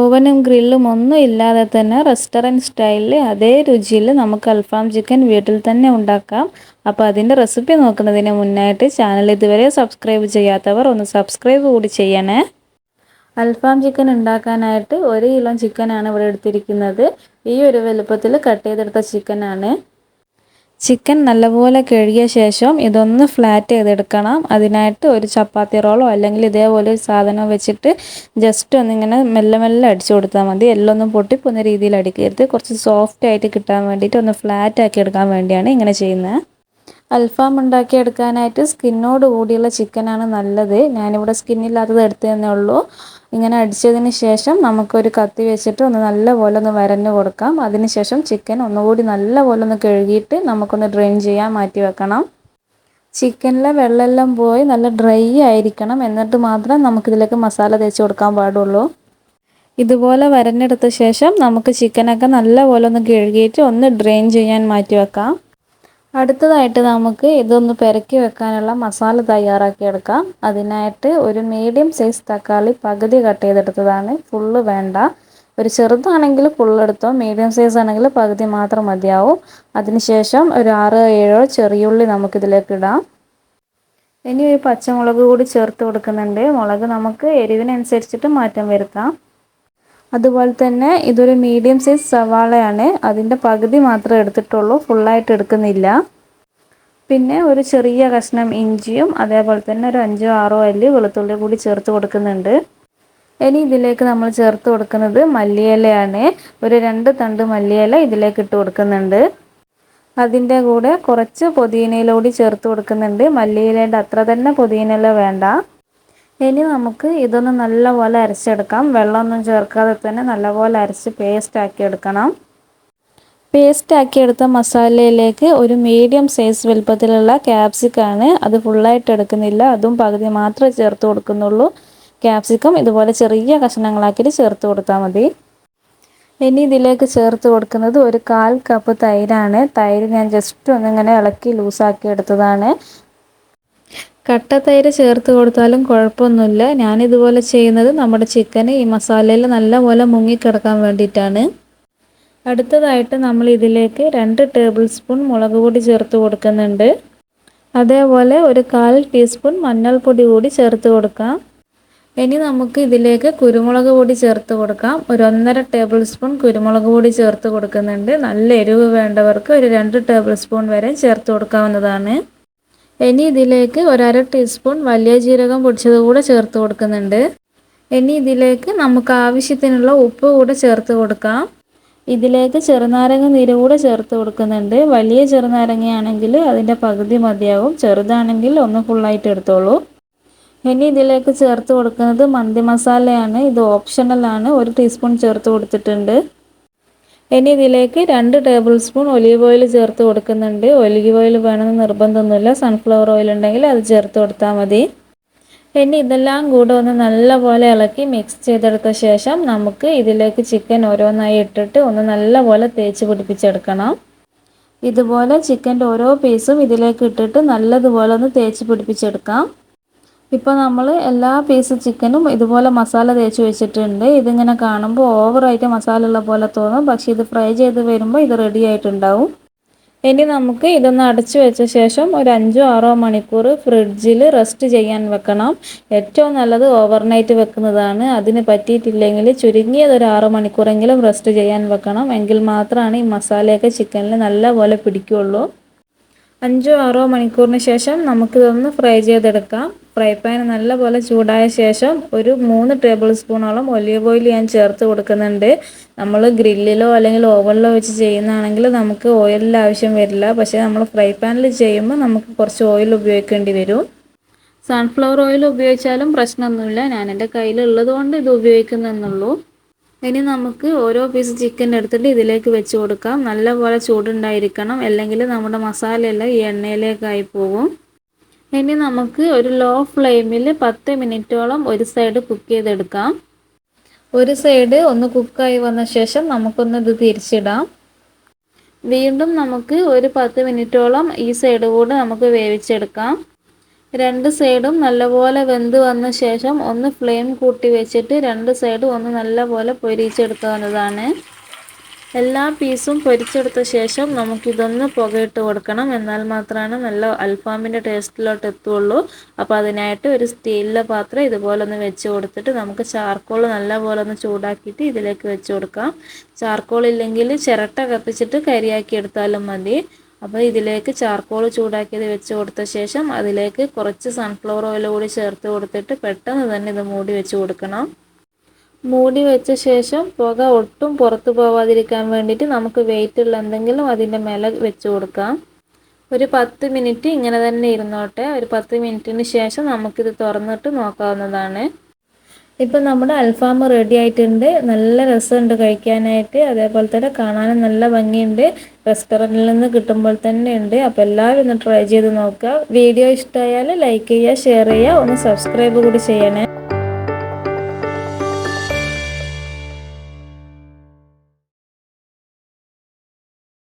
ഓവനും ഗ്രില്ലും ഒന്നും ഇല്ലാതെ തന്നെ റെസ്റ്റോറൻറ്റ് സ്റ്റൈലിൽ അതേ രുചിയിൽ നമുക്ക് അൽഫാം ചിക്കൻ വീട്ടിൽ തന്നെ ഉണ്ടാക്കാം. അപ്പോൾ അതിൻ്റെ റെസിപ്പി നോക്കുന്നതിന് മുന്നായിട്ട് ചാനൽ ഇതുവരെ സബ്സ്ക്രൈബ് ചെയ്യാത്തവർ ഒന്ന് സബ്സ്ക്രൈബ് കൂടി ചെയ്യണേ. അൽഫാം ചിക്കൻ ഉണ്ടാക്കാനായിട്ട് 1 കിലോ ചിക്കനാണ് ഇവിടെ എടുത്തിരിക്കുന്നത്. ഈ ഒരു വലുപ്പത്തിൽ കട്ട് ചെയ്തെടുത്ത ചിക്കനാണ്. ചിക്കൻ നല്ലപോലെ കഴുകിയ ശേഷം ഇതൊന്ന് ഫ്ലാറ്റ് ചെയ്തെടുക്കണം. അതിനായിട്ട് ഒരു ചപ്പാത്തി റോളോ അല്ലെങ്കിൽ ഇതേപോലെ ഒരു സാധനം വെച്ചിട്ട് ജസ്റ്റ് ഒന്നിങ്ങനെ മെല്ലെ മെല്ലെ അടിച്ചു കൊടുത്താൽ മതി. എല്ലൊന്നും പൊട്ടിപ്പോകുന്ന രീതിയിൽ അടിക്കരുത്. കുറച്ച് സോഫ്റ്റ് ആയിട്ട് കിട്ടാൻ വേണ്ടിയിട്ട് ഒന്ന് ഫ്ലാറ്റ് ആക്കി എടുക്കാൻ വേണ്ടിയാണ് ഇങ്ങനെ ചെയ്യുന്നത്. അൽഫാം ഉണ്ടാക്കിയെടുക്കാനായിട്ട് സ്കിന്നോട് കൂടിയുള്ള ചിക്കനാണ് നല്ലത്. ഞാനിവിടെ സ്കിന്നില്ലാത്തത് എടുത്തതന്നേ ഉള്ളൂ. ഇങ്ങനെ അടിച്ചതിന് ശേഷം നമുക്കൊരു കത്തി വെച്ചിട്ട് ഒന്ന് നല്ലപോലെ ഒന്ന് വരഞ്ഞു കൊടുക്കാം. അതിനുശേഷം ചിക്കൻ ഒന്നുകൂടി നല്ലപോലെ ഒന്ന് കഴുകിയിട്ട് നമുക്കൊന്ന് ഡ്രെയിൻ ചെയ്യാൻ മാറ്റി വെക്കണം. ചിക്കനിലെ വെള്ളമെല്ലാം പോയി നല്ല ഡ്രൈ ആയിരിക്കണം. എന്നിട്ട് മാത്രം നമുക്കിതിലേക്ക് മസാല തേച്ച് കൊടുക്കാൻ പാടുള്ളൂ. ഇതുപോലെ വരഞ്ഞെടുത്ത ശേഷം നമുക്ക് ചിക്കനൊക്കെ നല്ലപോലെ ഒന്ന് കഴുകിയിട്ട് ഒന്ന് ഡ്രെയിൻ ചെയ്യാൻ മാറ്റി വെക്കാം. അടുത്തതായിട്ട് നമുക്ക് ഇതൊന്ന് പെരക്കി വെക്കാനുള്ള മസാല തയ്യാറാക്കി എടുക്കാം. അതിനായിട്ട് ഒരു മീഡിയം സൈസ് തക്കാളി പകുതി കട്ട് ചെയ്തെടുത്തതാണ്. ഫുള്ള് വേണ്ട. ഒരു ചെറുതാണെങ്കിൽ ഫുള്ളെടുത്തോ, മീഡിയം സൈസ് ആണെങ്കിൽ പകുതി മാത്രം മതിയാവും. അതിനുശേഷം ഒരു 6-7 ചെറിയുള്ളി നമുക്കിതിലേക്ക് ഇടാം. ഇനി ഒരു പച്ചമുളക് കൂടി ചേർത്ത് കൊടുക്കുന്നുണ്ട്. മുളക് നമുക്ക് എരിവിനനുസരിച്ചിട്ട് മാറ്റം വരുത്താം. അതുപോലെ തന്നെ ഇതൊരു മീഡിയം സൈസ് സവാളയാണ്. അതിൻ്റെ പകുതി മാത്രമേ എടുത്തിട്ടുള്ളൂ, ഫുള്ളായിട്ട് എടുക്കുന്നില്ല. പിന്നെ ഒരു ചെറിയ കഷ്ണം ഇഞ്ചിയും അതേപോലെ തന്നെ ഒരു 5-6 അല്ലി വെളുത്തുള്ളി കൂടി ചേർത്ത് കൊടുക്കുന്നുണ്ട്. ഇനി ഇതിലേക്ക് നമ്മൾ ചേർത്ത് കൊടുക്കുന്നത് മല്ലിയിലയാണ്. ഒരു 2 തണ്ട് മല്ലിയില ഇതിലേക്ക് ഇട്ട് കൊടുക്കുന്നുണ്ട്. അതിൻ്റെ കൂടെ കുറച്ച് പുതിനയില കൂടി ചേർത്ത് കൊടുക്കുന്നുണ്ട്. മല്ലിയിലേൻ്റെ അത്ര തന്നെ പുതിനയില വേണ്ട. ഇനി നമുക്ക് ഇതൊന്ന് നല്ലപോലെ അരച്ചെടുക്കാം. വെള്ളമൊന്നും ചേർക്കാതെ തന്നെ നല്ലപോലെ അരച്ച് പേസ്റ്റ് ആക്കി എടുക്കണം. പേസ്റ്റ് ആക്കിയെടുത്ത മസാലയിലേക്ക് ഒരു മീഡിയം സൈസ് വലുപ്പത്തിലുള്ള ക്യാപ്സിക്കാണ്. അത് ഫുള്ളായിട്ട് എടുക്കുന്നില്ല, അതും പകുതി മാത്രമേ ചേർത്ത് കൊടുക്കുന്നുള്ളൂ. ക്യാപ്സിക്കം ഇതുപോലെ ചെറിയ കഷ്ണങ്ങളാക്കിയിട്ട് ചേർത്ത് കൊടുത്താൽ മതി. ഇനി ഇതിലേക്ക് ചേർത്ത് കൊടുക്കുന്നത് ഒരു 1/4 കപ്പ് തൈരാണ്. തൈര് ഞാൻ ജസ്റ്റ് ഒന്നിങ്ങനെ ഇളക്കി ലൂസാക്കി എടുത്തതാണ്. കട്ട തൈര് ചേർത്ത് കൊടുത്താലും കുഴപ്പമൊന്നുമില്ല. ഞാനിതുപോലെ ചെയ്യുന്നത് നമ്മുടെ ചിക്കന് ഈ മസാലയിൽ നല്ലപോലെ മുങ്ങിക്കിടക്കാൻ വേണ്ടിയിട്ടാണ്. അടുത്തതായിട്ട് നമ്മൾ ഇതിലേക്ക് 2 ടേബിൾ സ്പൂൺ മുളക് പൊടി ചേർത്ത് കൊടുക്കുന്നുണ്ട്. അതേപോലെ ഒരു 1/4 ടീസ്പൂൺ മഞ്ഞൾപ്പൊടി കൂടി ചേർത്ത് കൊടുക്കാം. ഇനി നമുക്ക് ഇതിലേക്ക് കുരുമുളക് പൊടി ചേർത്ത് കൊടുക്കാം. ഒരു 1.5 ടേബിൾ സ്പൂൺ കുരുമുളക് പൊടി ചേർത്ത് കൊടുക്കുന്നുണ്ട്. നല്ല എരിവ് വേണ്ടവർക്ക് ഒരു 2 ടേബിൾ സ്പൂൺ വരെ ചേർത്ത് കൊടുക്കാവുന്നതാണ്. ഇനി ഇതിലേക്ക് ഒരു 1/2 ടീസ്പൂൺ വലിയ ജീരകം പൊടിച്ചത് കൂടെ ചേർത്ത് കൊടുക്കുന്നുണ്ട്. ഇനി ഇതിലേക്ക് നമുക്ക് ആവശ്യത്തിനുള്ള ഉപ്പ് കൂടെ ചേർത്ത് കൊടുക്കാം. ഇതിലേക്ക് ചെറുനാരങ്ങ നീര് കൂടെ ചേർത്ത് കൊടുക്കുന്നുണ്ട്. വലിയ ചെറുനാരങ്ങയാണെങ്കിൽ അതിൻ്റെ പകുതി മതിയാവും, ചെറുതാണെങ്കിൽ ഒന്ന് ഫുള്ളായിട്ട് എടുത്തോളൂ. ഇനി ഇതിലേക്ക് ചേർത്ത് കൊടുക്കുന്നത് മന്തി മസാലയാണ്. ഇത് ഓപ്ഷണലാണ്. 1 ടീസ്പൂൺ ചേർത്ത് കൊടുത്തിട്ടുണ്ട്. ഇനി ഇതിലേക്ക് 2 ടേബിൾ സ്പൂൺ ഒലീവ് ഓയിൽ ചേർത്ത് കൊടുക്കുന്നുണ്ട്. ഒലീവ് ഓയിൽ വേണമെന്ന് നിർബന്ധമൊന്നുമില്ല, സൺഫ്ലവർ ഓയിൽ ഉണ്ടെങ്കിൽ അത് ചേർത്ത് കൊടുത്താൽ മതി. ഇനി ഇതെല്ലാം കൂടെ ഒന്ന് നല്ലപോലെ ഇളക്കി മിക്സ് ചെയ്തെടുത്ത ശേഷം നമുക്ക് ഇതിലേക്ക് ചിക്കൻ ഓരോന്നായി ഇട്ടിട്ട് ഒന്ന് നല്ലപോലെ തേച്ച് പിടിപ്പിച്ചെടുക്കണം. ഇതുപോലെ ചിക്കൻ്റെ ഓരോ പീസും ഇതിലേക്ക് ഇട്ടിട്ട് നല്ലതുപോലെ ഒന്ന് തേച്ച് പിടിപ്പിച്ചെടുക്കാം. ഇപ്പോൾ നമ്മൾ എല്ലാ പീസ് ചിക്കനും ഇതുപോലെ മസാല തേച്ച് വെച്ചിട്ടുണ്ട്. ഇതിങ്ങനെ കാണുമ്പോൾ ഓവറായിട്ട് മസാല ഉള്ള പോലെ തോന്നും, പക്ഷേ ഇത് ഫ്രൈ ചെയ്ത് വരുമ്പോൾ ഇത് റെഡി ആയിട്ടുണ്ടാവും. ഇനി നമുക്ക് ഇതൊന്ന് അടച്ചു വെച്ച ശേഷം ഒരു 5-6 മണിക്കൂർ ഫ്രിഡ്ജിൽ റെസ്റ്റ് ചെയ്യാൻ വെക്കണം. ഏറ്റവും നല്ലത് ഓവർനൈറ്റ് വെക്കുന്നതാണ്. അതിന് പറ്റിയിട്ടില്ലെങ്കിൽ ചുരുങ്ങിയത് ഒരു 6 മണിക്കൂറെങ്കിലും റെസ്റ്റ് ചെയ്യാൻ വെക്കണം. എങ്കിൽ മാത്രമാണ് ഈ മസാലയൊക്കെ ചിക്കനിൽ നല്ലപോലെ പിടിക്കുകയുള്ളൂ. 5-6 മണിക്കൂറിന് ശേഷം നമുക്കിതൊന്ന് ഫ്രൈ ചെയ്തെടുക്കാം. ഫ്രൈ പാൻ നല്ലപോലെ ചൂടായ ശേഷം ഒരു 3 ടേബിൾ സ്പൂണോളം ഒലീവ് ഓയിൽ ഞാൻ ചേർത്ത് കൊടുക്കുന്നുണ്ട്. നമ്മൾ ഗ്രില്ലിലോ അല്ലെങ്കിൽ ഓവനിലോ വെച്ച് ചെയ്യുന്നതാണെങ്കിൽ നമുക്ക് ഓയിലിൻ്റെ ആവശ്യം വരില്ല. പക്ഷേ നമ്മൾ ഫ്രൈ പാനിൽ ചെയ്യുമ്പോൾ നമുക്ക് കുറച്ച് ഓയിൽ ഉപയോഗിക്കേണ്ടി വരും. സൺഫ്ലവർ ഓയിൽ ഉപയോഗിച്ചാലും പ്രശ്നമൊന്നുമില്ല. ഞാൻ എൻ്റെ കയ്യിലുള്ളത് കൊണ്ട് ഇത് ഉപയോഗിക്കുന്നെന്നുള്ളൂ. ഇനി നമുക്ക് ഓരോ പീസ് ചിക്കൻ എടുത്തിട്ട് ഇതിലേക്ക് വെച്ച് കൊടുക്കാം. നല്ലപോലെ ചൂടുണ്ടായിരിക്കണം, അല്ലെങ്കിൽ നമ്മുടെ മസാലയെല്ലാം ഈ എണ്ണയിലേക്കായി പോകും. ഇനി നമുക്ക് ഒരു ലോ ഫ്ലെയിമിൽ 10 മിനിറ്റോളം ഒരു സൈഡ് കുക്ക് ചെയ്തെടുക്കാം. ഒരു സൈഡ് ഒന്ന് കുക്കായി വന്ന ശേഷം നമുക്കൊന്ന് ഇത് തിരിച്ചിടാം. വീണ്ടും നമുക്ക് ഒരു 10 മിനിറ്റോളം ഈ സൈഡ് കൂടെ നമുക്ക് വേവിച്ചെടുക്കാം. രണ്ട് സൈഡും നല്ലപോലെ വെന്ത് വന്ന ശേഷം ഒന്ന് ഫ്ലെയിം കൂട്ടി വെച്ചിട്ട് രണ്ട് സൈഡും ഒന്ന് നല്ലപോലെ പൊരിച്ചെടുക്കാവുന്നതാണ്. എല്ലാ പീസും പൊരിച്ചെടുത്ത ശേഷം നമുക്കിതൊന്ന് പുകയിട്ട് കൊടുക്കണം. എന്നാൽ മാത്രമാണ് നല്ല അൽഫാമിൻ്റെ ടേസ്റ്റിലോട്ട് എത്തുള്ളൂ. അപ്പോൾ അതിനായിട്ട് ഒരു സ്റ്റീലിലെ പാത്രം ഇതുപോലെ ഒന്ന് വെച്ച് കൊടുത്തിട്ട് നമുക്ക് ചാർക്കോൾ നല്ലപോലെ ഒന്ന് ചൂടാക്കിയിട്ട് ഇതിലേക്ക് വെച്ച് കൊടുക്കാം. ചാർക്കോൾ ഇല്ലെങ്കിൽ ചിരട്ട കത്തിച്ചിട്ട് കരിയാക്കി എടുത്താലും മതി. അപ്പോൾ ഇതിലേക്ക് ചാർക്കോൾ ചൂടാക്കിയത് വെച്ച് കൊടുത്ത ശേഷം അതിലേക്ക് കുറച്ച് സൺഫ്ലവർ ഓയിൽ കൂടി ചേർത്ത് കൊടുത്തിട്ട് പെട്ടെന്ന് തന്നെ ഇത് മൂടി വെച്ച് കൊടുക്കണം. മൂടി വെച്ച ശേഷം പുക ഒട്ടും പുറത്തു പോവാതിരിക്കാൻ വേണ്ടിയിട്ട് നമുക്ക് വെയിറ്റുള്ള എന്തെങ്കിലും അതിൻ്റെ മേലെ വെച്ച് കൊടുക്കാം. ഒരു 10 മിനിറ്റ് ഇങ്ങനെ തന്നെ ഇരുന്നോട്ടെ. ഒരു 10 മിനിറ്റിന് ശേഷം നമുക്കിത് തുറന്നിട്ട് നോക്കാവുന്നതാണ്. ഇപ്പം നമ്മുടെ അൽഫാം റെഡി ആയിട്ടുണ്ട്. നല്ല രസമുണ്ട് കഴിക്കാനായിട്ട്, അതേപോലെ തന്നെ കാണാനും നല്ല ഭംഗിയുണ്ട്. റെസ്റ്റോറൻറ്റിൽ നിന്ന് കിട്ടുമ്പോൾ തന്നെ ഉണ്ട്. അപ്പോൾ എല്ലാവരും ഒന്ന് ട്രൈ ചെയ്ത് നോക്കുക. വീഡിയോ ഇഷ്ടമായാൽ ലൈക്ക് ചെയ്യുക, ഷെയർ ചെയ്യുക, ഒന്ന് സബ്സ്ക്രൈബ് കൂടി ചെയ്യണേ.